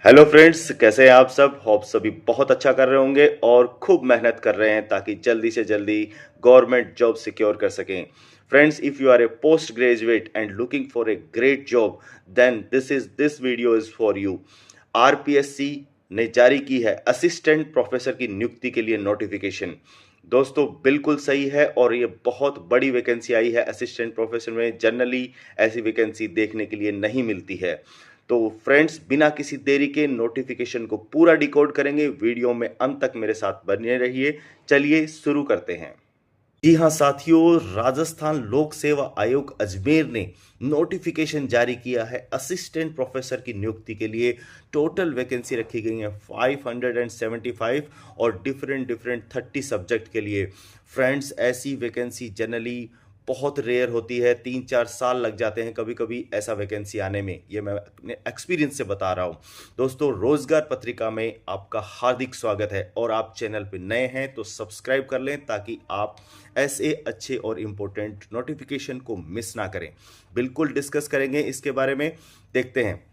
Hello friends, कैसे हैं आप सब। होप सभी बहुत अच्छा कर रहे होंगे और खूब मेहनत कर रहे हैं ताकि जल्दी से जल्दी गवर्नमेंट जॉब सिक्योर कर सकें। Friends, if you are a post graduate and looking for a great job, then this video is for you. RPSC ने जारी की है असिस्टेंट प्रोफेसर की नियुक्ति के लिए नोटिफिकेशन। दोस्तों, बिल्कुल सही है और ये बहुत बड़ी वैकेंसी आई है असिस्टेंट प्रोफेसर में। जनरली ऐसी वैकेंसी देखने के लिए नहीं मिलती है। तो फ्रेंड्स, बिना किसी देरी के नोटिफिकेशन को पूरा डिकोड करेंगे। वीडियो में अंत तक मेरे साथ बने रहिए। चलिए शुरू करते हैं। जी हाँ साथियों, राजस्थान लोक सेवा आयोग अजमेर ने नोटिफिकेशन जारी किया है असिस्टेंट प्रोफेसर की नियुक्ति के लिए। टोटल वैकेंसी रखी गई है 575 और डिफरेंट डिफरेंट 30 सब्जेक्ट के लिए। फ्रेंड्स, ऐसी वैकेंसी जनरली बहुत रेयर होती है, 3-4 साल लग जाते हैं कभी कभी ऐसा वैकेंसी आने में। ये मैं अपने एक्सपीरियंस से बता रहा हूँ। दोस्तों, रोजगार पत्रिका में आपका हार्दिक स्वागत है और आप चैनल पे नए हैं तो सब्सक्राइब कर लें ताकि आप ऐसे अच्छे और इम्पोर्टेंट नोटिफिकेशन को मिस ना करें। बिल्कुल डिस्कस करेंगे इसके बारे में। देखते हैं।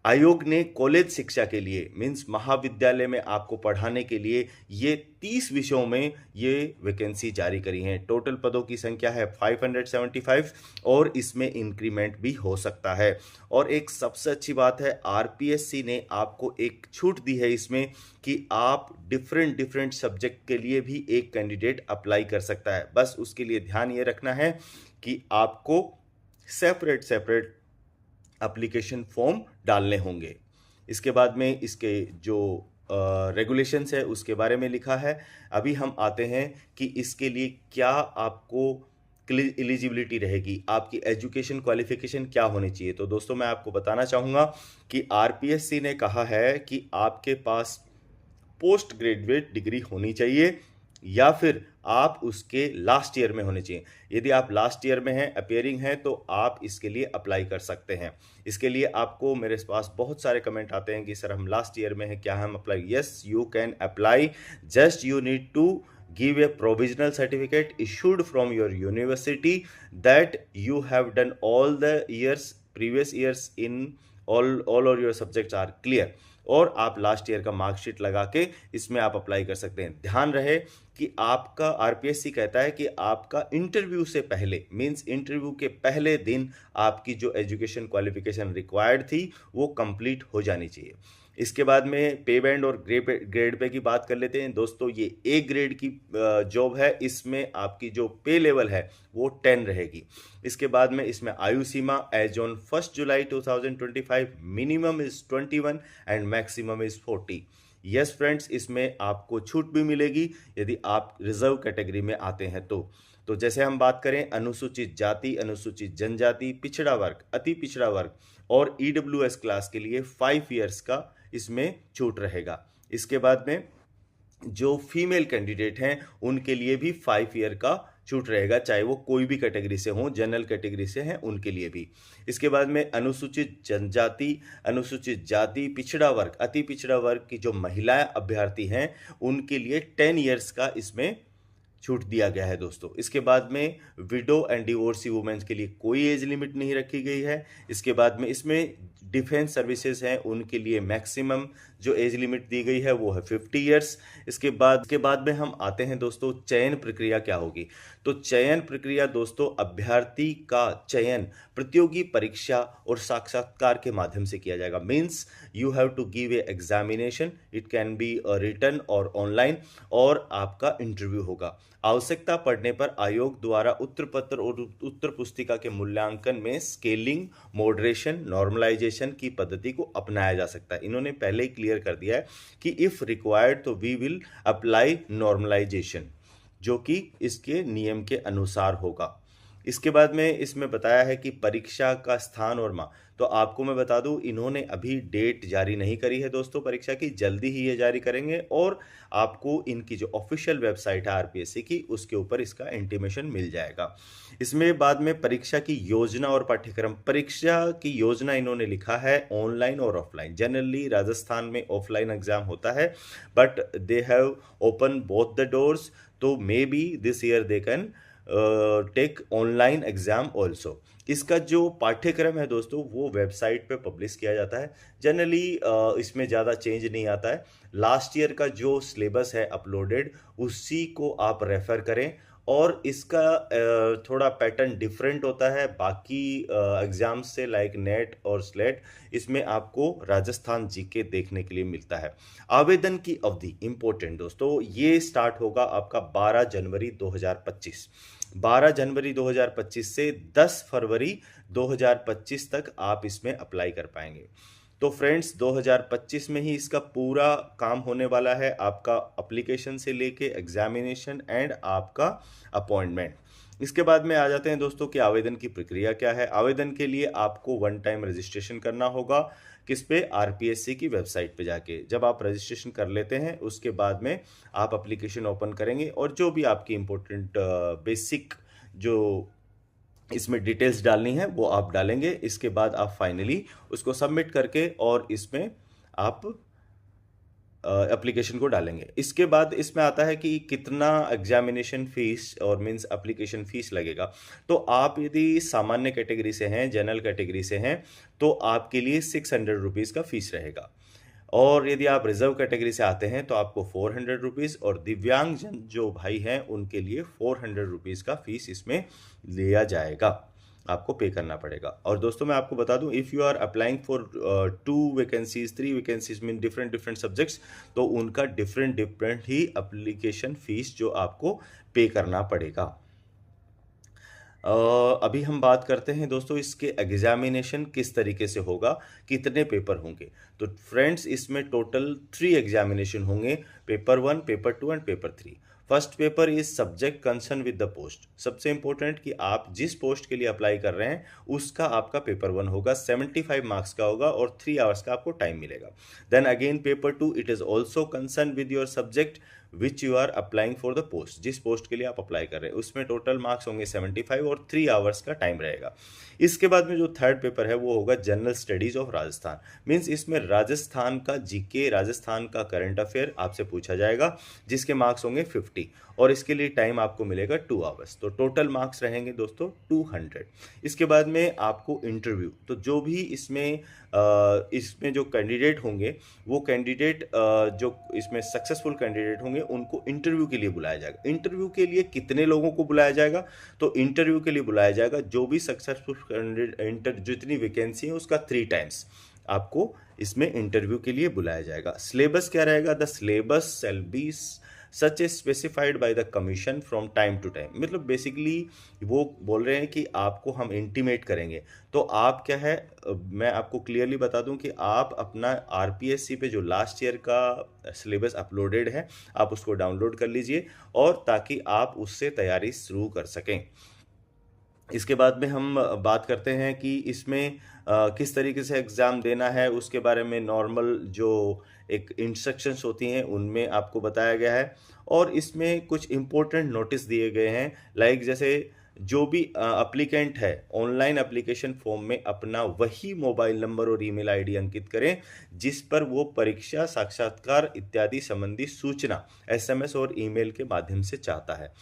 आयोग ने कॉलेज शिक्षा के लिए मीन्स महाविद्यालय में आपको पढ़ाने के लिए ये 30 विषयों में ये वैकेंसी जारी करी है। टोटल पदों की संख्या है 575 और इसमें इंक्रीमेंट भी हो सकता है। और एक सबसे अच्छी बात है, आरपीएससी ने आपको एक छूट दी है इसमें कि आप डिफरेंट डिफरेंट सब्जेक्ट के लिए भी एक कैंडिडेट अप्लाई कर सकता है। बस उसके लिए ध्यान ये रखना है कि आपको सेपरेट सेपरेट एप्लीकेशन फॉर्म डालने होंगे। इसके बाद में इसके जो रेगुलेशंस है उसके बारे में लिखा है। अभी हम आते हैं कि इसके लिए क्या आपको एलिजिबिलिटी रहेगी, आपकी एजुकेशन क्वालिफिकेशन क्या होनी चाहिए। तो दोस्तों, मैं आपको बताना चाहूँगा कि आरपीएससी ने कहा है कि आपके पास पोस्ट ग्रेजुएट डिग्री होनी चाहिए या फिर आप उसके लास्ट ईयर में होने चाहिए। यदि आप लास्ट ईयर में हैं, अपियरिंग हैं, तो आप इसके लिए अप्लाई कर सकते हैं। इसके लिए आपको मेरे पास बहुत सारे कमेंट आते हैं कि सर हम लास्ट ईयर में हैं, क्या हम apply. Yes, you can apply. Just you need to give a provisional certificate issued from your university that you have done all the years previous years in all or your subjects are clear। और आप last year का marksheet लगा के इसमें आप apply कर सकते हैं। ध्यान रहे कि आपका आरपीएससी कहता है कि आपका इंटरव्यू से पहले मींस इंटरव्यू के पहले दिन आपकी जो एजुकेशन क्वालिफिकेशन रिक्वायर्ड थी वो कंप्लीट हो जानी चाहिए। इसके बाद में पे बैंड और ग्रेड पे की बात कर लेते हैं। दोस्तों, ये ए ग्रेड की जॉब है। इसमें आपकी जो पे लेवल है वो 10 रहेगी। इसके बाद में इसमें आयु सीमा age on 1 July 2025 minimum is 21 and maximum is 40। Yes friends, इसमें आपको छूट भी मिलेगी यदि आप रिजर्व कैटेगरी में आते हैं तो जैसे हम बात करें अनुसूचित जाति, अनुसूचित जनजाति, पिछड़ा वर्ग, अति पिछड़ा वर्ग और ईडब्ल्यूएस क्लास के लिए 5 इयर्स का इसमें छूट रहेगा। इसके बाद में जो फीमेल कैंडिडेट हैं उनके लिए भी 5 ईयर का छूट रहेगा, चाहे वो कोई भी कैटेगरी से हो, जनरल कैटेगरी से हैं उनके लिए भी। इसके बाद में अनुसूचित जनजाति, अनुसूचित जाति, पिछड़ा वर्ग, अति पिछड़ा वर्ग की जो महिलाएं अभ्यर्थी हैं उनके लिए 10 ईयर्स का इसमें छूट दिया गया है दोस्तों। इसके बाद में विडो एंड डिवोर्सी वुमेन्स के लिए कोई एज लिमिट नहीं रखी गई है। इसके बाद में इसमें डिफेंस सर्विसेज हैं उनके लिए मैक्सिमम जो एज लिमिट दी गई है वो है 50 इयर्स। इसके बाद में हम आते हैं दोस्तों, चयन प्रक्रिया क्या होगी। तो चयन प्रक्रिया दोस्तों, अभ्यर्थी का चयन प्रतियोगी परीक्षा और साक्षात्कार के माध्यम से किया जाएगा। Means you have to give a examination, it can be written और ऑनलाइन, और आपका इंटरव्यू होगा। आवश्यकता पड़ने पर आयोग द्वारा उत्तर पत्र और उत्तर पुस्तिका के मूल्यांकन में स्केलिंग, मॉडरेशन, नॉर्मलाइजेशन की पद्धति को अपनाया जा सकता है। इन्होंने पहले ही क्लियर कर दिया है कि इफ रिक्वायर्ड तो वी विल अप्लाई नॉर्मलाइजेशन, जो कि इसके नियम के अनुसार होगा। इसके बाद में इसमें बताया है कि परीक्षा का स्थान और माह। तो आपको मैं बता दूं, इन्होंने अभी डेट जारी नहीं करी है दोस्तों परीक्षा की, जल्दी ही ये जारी करेंगे और आपको इनकी जो ऑफिशियल वेबसाइट है आरपीएससी की उसके ऊपर इसका इंटीमेशन मिल जाएगा। इसमें बाद में परीक्षा की योजना और पाठ्यक्रम। परीक्षा की योजना इन्होंने लिखा है ऑनलाइन और ऑफलाइन। जनरली राजस्थान में ऑफलाइन एग्जाम होता है but they have open both the doors, तो may be this year they can take online exam also. इसका जो पाठ्यक्रम है दोस्तों वो वेबसाइट पे पब्लिश किया जाता है। जनरली इसमें ज़्यादा चेंज नहीं आता है। लास्ट ईयर का जो सिलेबस है अपलोडेड उसी को आप रेफ़र करें और इसका थोड़ा पैटर्न डिफरेंट होता है बाकी एग्ज़ाम्स से लाइक नेट और स्लेट। इसमें आपको राजस्थान जीके देखने के लिए मिलता है। आवेदन की अवधि इम्पोर्टेंट दोस्तों, ये स्टार्ट होगा आपका 12 जनवरी 2025। 12 जनवरी 2025 से 10 फरवरी 2025 तक आप इसमें अप्लाई कर पाएंगे। तो फ्रेंड्स 2025 में ही इसका पूरा काम होने वाला है, आपका एप्लीकेशन से लेके एग्जामिनेशन एंड आपका अपॉइंटमेंट। इसके बाद में आ जाते हैं दोस्तों कि आवेदन की प्रक्रिया क्या है। आवेदन के लिए आपको वन टाइम रजिस्ट्रेशन करना होगा। किस पे? आरपीएससी की वेबसाइट पे जाके। जब आप रजिस्ट्रेशन कर लेते हैं उसके बाद में आप एप्लीकेशन ओपन करेंगे और जो भी आपकी इम्पोर्टेंट बेसिक जो इसमें डिटेल्स डालनी है वो आप डालेंगे। इसके बाद आप फाइनली उसको सबमिट करके और इसमें आप एप्लीकेशन को डालेंगे। इसके बाद इसमें आता है कि कितना एग्जामिनेशन फीस और मींस एप्लीकेशन फीस लगेगा। तो आप यदि सामान्य कैटेगरी से हैं, जनरल कैटेगरी से हैं, तो आपके लिए 600 रुपीज़ का फीस रहेगा। और यदि आप रिजर्व कैटेगरी से आते हैं तो आपको 400 रुपीज़ और दिव्यांगजन जो भाई हैं उनके लिए 400 रुपीज़ का फीस इसमें लिया जाएगा, आपको पे करना पड़ेगा। और दोस्तों मैं आपको बता दूं, if you are applying for 2 vacancies 3 vacancies mean different different subjects, तो उनका डिफरेंट डिफरेंट ही एप्लीकेशन फीस जो आपको पे करना पड़ेगा। अभी हम बात करते हैं दोस्तों इसके एग्जामिनेशन किस तरीके से होगा, कितने पेपर होंगे। तो फ्रेंड्स इसमें टोटल 3 एग्जामिनेशन होंगे, paper 1, paper 2 and paper 3। First paper is subject concern with the post. सबसे इंपॉर्टेंट कि आप जिस पोस्ट के लिए अप्लाई कर रहे हैं उसका आपका पेपर 1 होगा, 75 मार्क्स का होगा और 3 आवर्स का आपको टाइम मिलेगा। Then again paper 2 it is also concern with your subject which you are applying for the post. जिस पोस्ट के लिए आप अप्लाई कर रहे हैं उसमें टोटल मार्क्स होंगे 75 और 3 आवर्स का टाइम रहेगा। इसके बाद में जो थर्ड पेपर है वो होगा general studies of Rajasthan. Means इसमें राजस्थान का जीके, राजस्थान का करंट अफेयर आपसे पूछा जाएगा जिसके मार्क्स होंगे 50 और इसके लिए टाइम आपको मिलेगा 2 आवर्स। तो टोटल मार्क्स रहेंगे दोस्तों 200। इसके बाद में आपको इंटरव्यू, तो जो भी इसमें जो कैंडिडेट होंगे वो कैंडिडेट जो इसमें सक्सेसफुल कैंडिडेट होंगे उनको इंटरव्यू के लिए बुलाया जाएगा। इंटरव्यू के लिए कितने लोगों को बुलाया जाएगा? तो इंटरव्यू के लिए बुलाया जाएगा जो भी सक्सेसफुल कैंडिडेट, जितनी वैकेंसी है उसका 3 टाइम्स आपको इसमें इंटरव्यू के लिए बुलाया जाएगा। सिलेबस क्या रहेगा? The syllabus shall be such a specified by the commission from time to time. मतलब बेसिकली वो बोल रहे हैं कि आपको हम इंटीमेट करेंगे। तो आप क्या है, मैं आपको क्लियरली बता दूं कि आप अपना आरपीएससी पे जो लास्ट ईयर का सिलेबस अपलोडेड है आप उसको डाउनलोड कर लीजिए और ताकि आप उससे तैयारी शुरू कर सकें। इसके बाद में हम बात करते हैं कि इसमें किस तरीके से एग्ज़ाम देना है, उसके बारे में नॉर्मल जो एक इंस्ट्रक्शंस होती हैं उनमें आपको बताया गया है। और इसमें कुछ इम्पोर्टेंट नोटिस दिए गए हैं, लाइक जैसे जो भी अप्लीकेंट है ऑनलाइन एप्लीकेशन फॉर्म में अपना वही मोबाइल नंबर और ईमेल आईडी अंकित करें जिस पर वो परीक्षा, साक्षात्कार इत्यादि संबंधी सूचना एसएमएस और ईमेल के माध्यम से चाहता है।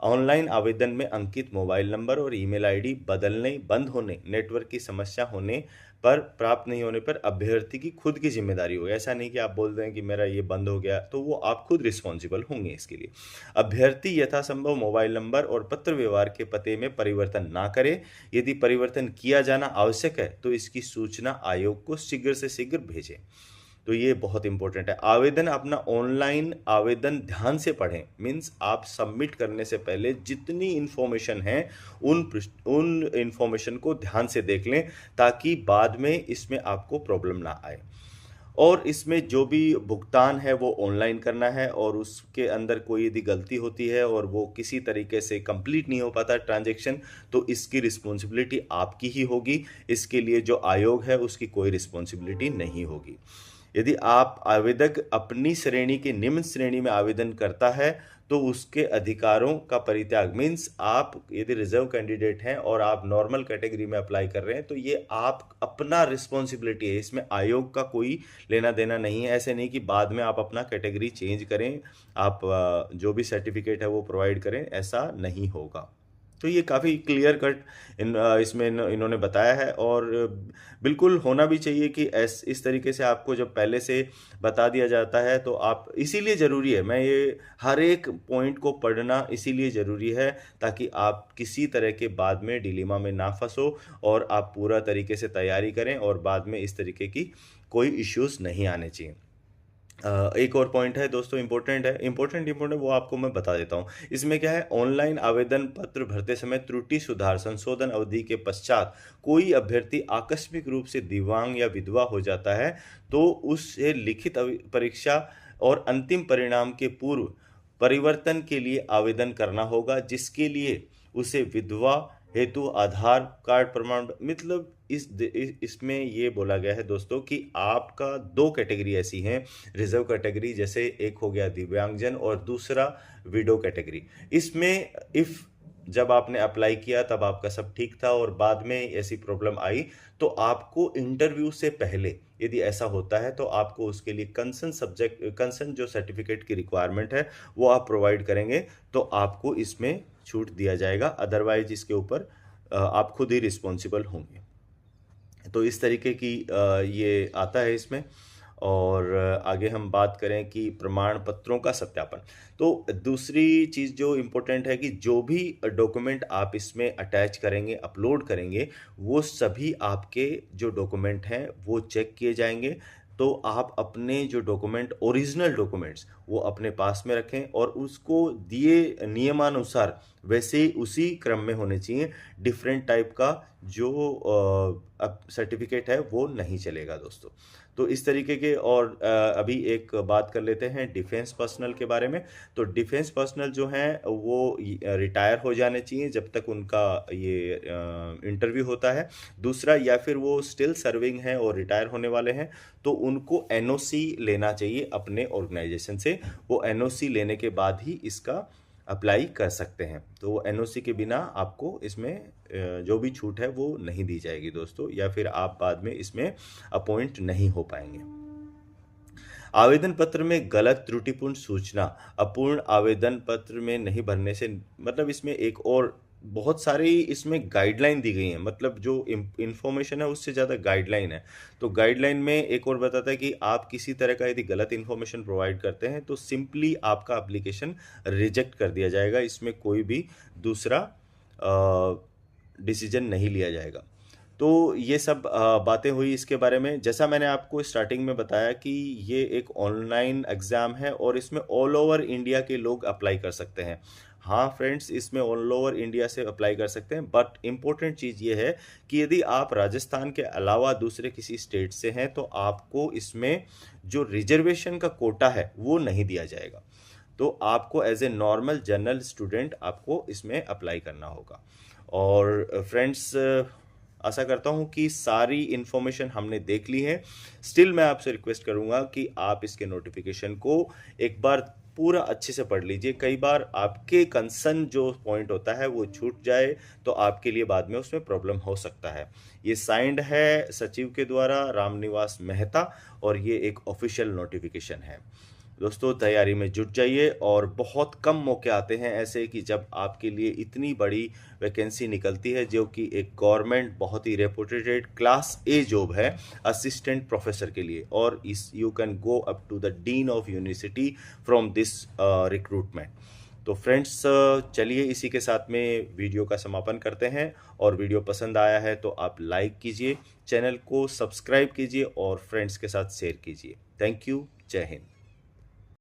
ऑनलाइन आवेदन में अंकित मोबाइल नंबर और ईमेल आईडी बदलने, बंद होने, नेटवर्क की समस्या होने पर, प्राप्त नहीं होने पर अभ्यर्थी की खुद की जिम्मेदारी होगी। ऐसा नहीं कि आप बोल दें कि मेरा ये बंद हो गया, तो वो आप खुद रिस्पॉन्सिबल होंगे इसके लिए। अभ्यर्थी यथासंभव मोबाइल नंबर और पत्र व्यवहार के पते में परिवर्तन ना करे। यदि परिवर्तन किया जाना आवश्यक है तो इसकी सूचना आयोग को शीघ्र से शीघ्र भेजें। तो ये बहुत इंपॉर्टेंट है। आवेदन, अपना ऑनलाइन आवेदन ध्यान से पढ़ें। मीन्स आप सबमिट करने से पहले जितनी इन्फॉर्मेशन है उन इन्फॉर्मेशन को ध्यान से देख लें ताकि बाद में इसमें आपको प्रॉब्लम ना आए। और इसमें जो भी भुगतान है वो ऑनलाइन करना है और उसके अंदर कोई यदि गलती होती है और वो किसी तरीके से कंप्लीट नहीं हो पाता ट्रांजैक्शन, तो इसकी रिस्पॉन्सिबिलिटी आपकी ही होगी। इसके लिए जो आयोग है उसकी कोई रिस्पॉन्सिबिलिटी नहीं होगी। यदि आप आवेदक अपनी श्रेणी के निम्न श्रेणी में आवेदन करता है तो उसके अधिकारों का परित्याग, मीन्स आप यदि रिजर्व कैंडिडेट हैं और आप नॉर्मल कैटेगरी में अप्लाई कर रहे हैं तो ये आप अपना रिस्पॉन्सिबिलिटी है, इसमें आयोग का कोई लेना देना नहीं है। ऐसे नहीं कि बाद में आप अपना कैटेगरी चेंज करें, आप जो भी सर्टिफिकेट है वो प्रोवाइड करें, ऐसा नहीं होगा। तो ये काफ़ी क्लियर कट इसमें इन्होंने बताया है, और बिल्कुल होना भी चाहिए कि इस तरीके से आपको जब पहले से बता दिया जाता है तो आप, इसीलिए ज़रूरी है, मैं ये हर एक पॉइंट को पढ़ना इसीलिए ज़रूरी है ताकि आप किसी तरह के बाद में डिलेमा में ना फंसो और आप पूरा तरीके से तैयारी करें और बाद में इस तरीके की कोई इश्यूज़ नहीं आने चाहिए। एक और पॉइंट है दोस्तों, इम्पोर्टेंट वो आपको मैं बता देता हूँ। इसमें क्या है, ऑनलाइन आवेदन पत्र भरते समय त्रुटि सुधार संशोधन अवधि के पश्चात कोई अभ्यर्थी आकस्मिक रूप से दिव्यांग या विधवा हो जाता है तो उसे लिखित परीक्षा और अंतिम परिणाम के पूर्व परिवर्तन के लिए आवेदन करना होगा, जिसके लिए उसे विधवा हेतु आधार कार्ड प्रमाण, मतलब इसमें ये बोला गया है दोस्तों कि आपका दो कैटेगरी ऐसी हैं, रिजर्व कैटेगरी, जैसे एक हो गया दिव्यांगजन और दूसरा विडो कैटेगरी। इसमें इफ जब आपने अप्लाई किया तब आपका सब ठीक था और बाद में ऐसी प्रॉब्लम आई तो आपको इंटरव्यू से पहले यदि ऐसा होता है तो आपको उसके लिए कंसर्न जो सर्टिफिकेट की रिक्वायरमेंट है वो आप प्रोवाइड करेंगे तो आपको इसमें छूट दिया जाएगा, अदरवाइज इसके ऊपर आप खुद ही रिस्पॉन्सिबल होंगे। तो इस तरीके की ये आता है इसमें। और आगे हम बात करें कि प्रमाण पत्रों का सत्यापन, तो दूसरी चीज़ जो इम्पोर्टेंट है कि जो भी डॉक्यूमेंट आप इसमें अटैच करेंगे, अपलोड करेंगे, वो सभी आपके जो डॉक्यूमेंट हैं वो चेक किए जाएंगे। तो आप अपने जो डॉक्यूमेंट, ओरिजिनल डॉक्यूमेंट्स, वो अपने पास में रखें और उसको दिए नियमानुसार वैसे ही उसी क्रम में होने चाहिए। डिफरेंट टाइप का जो अब सर्टिफिकेट है वो नहीं चलेगा दोस्तों। तो इस तरीके के, और अभी एक बात कर लेते हैं डिफेंस पर्सनल के बारे में। तो डिफेंस पर्सनल जो हैं वो रिटायर हो जाने चाहिए जब तक उनका ये इंटरव्यू होता है। दूसरा, या फिर वो स्टिल सर्विंग हैं और रिटायर होने वाले हैं तो उनको एनओसी लेना चाहिए अपने ऑर्गेनाइजेशन से। वो एनओसी लेने के बाद ही इसका अप्लाई कर सकते हैं। तो एनओसी के बिना आपको इसमें जो भी छूट है वो नहीं दी जाएगी दोस्तों, या फिर आप बाद में इसमें अपॉइंट नहीं हो पाएंगे। आवेदन पत्र में गलत त्रुटिपूर्ण सूचना अपूर्ण आवेदन पत्र में नहीं भरने से, मतलब इसमें एक और बहुत सारी इसमें गाइडलाइन दी गई हैं, मतलब जो इन्फॉर्मेशन है उससे ज़्यादा गाइडलाइन है। तो गाइडलाइन में एक और बताता है कि आप किसी तरह का यदि गलत इन्फॉर्मेशन प्रोवाइड करते हैं तो सिंपली आपका एप्लीकेशन रिजेक्ट कर दिया जाएगा, इसमें कोई भी दूसरा डिसीजन नहीं लिया जाएगा। तो ये सब बातें हुई इसके बारे में। जैसा मैंने आपको स्टार्टिंग में बताया कि ये एक ऑनलाइन एग्ज़ाम है और इसमें ऑल ओवर इंडिया के लोग अप्लाई कर सकते हैं। हाँ फ्रेंड्स, इसमें ऑल ओवर इंडिया से अप्लाई कर सकते हैं, बट इम्पोर्टेंट चीज़ ये है कि यदि आप राजस्थान के अलावा दूसरे किसी स्टेट से हैं तो आपको इसमें जो रिजर्वेशन का कोटा है वो नहीं दिया जाएगा। तो आपको as a normal general student आपको इसमें अप्लाई करना होगा। और फ्रेंड्स, आशा करता हूँ कि सारी इन्फॉर्मेशन हमने देख ली है। स्टिल मैं आपसे रिक्वेस्ट करूँगा कि आप इसके नोटिफिकेशन को एक बार पूरा अच्छे से पढ़ लीजिए। कई बार आपके कंसर्न जो पॉइंट होता है वो छूट जाए तो आपके लिए बाद में उसमें प्रॉब्लम हो सकता है। ये साइंड है सचिव के द्वारा, रामनिवास मेहता, और ये एक ऑफिशियल नोटिफिकेशन है। दोस्तों, तैयारी में जुट जाइए, और बहुत कम मौके आते हैं ऐसे कि जब आपके लिए इतनी बड़ी वैकेंसी निकलती है, जो कि एक गवर्नमेंट बहुत ही रेपुटेड क्लास ए जॉब है असिस्टेंट प्रोफेसर के लिए, और इस you can go up to the dean of university from this recruitment. तो फ्रेंड्स, चलिए इसी के साथ में वीडियो का समापन करते हैं, और वीडियो पसंद आया है तो आप लाइक कीजिए, चैनल को सब्सक्राइब कीजिए और फ्रेंड्स के साथ शेयर कीजिए। Thank you. जय हिंद।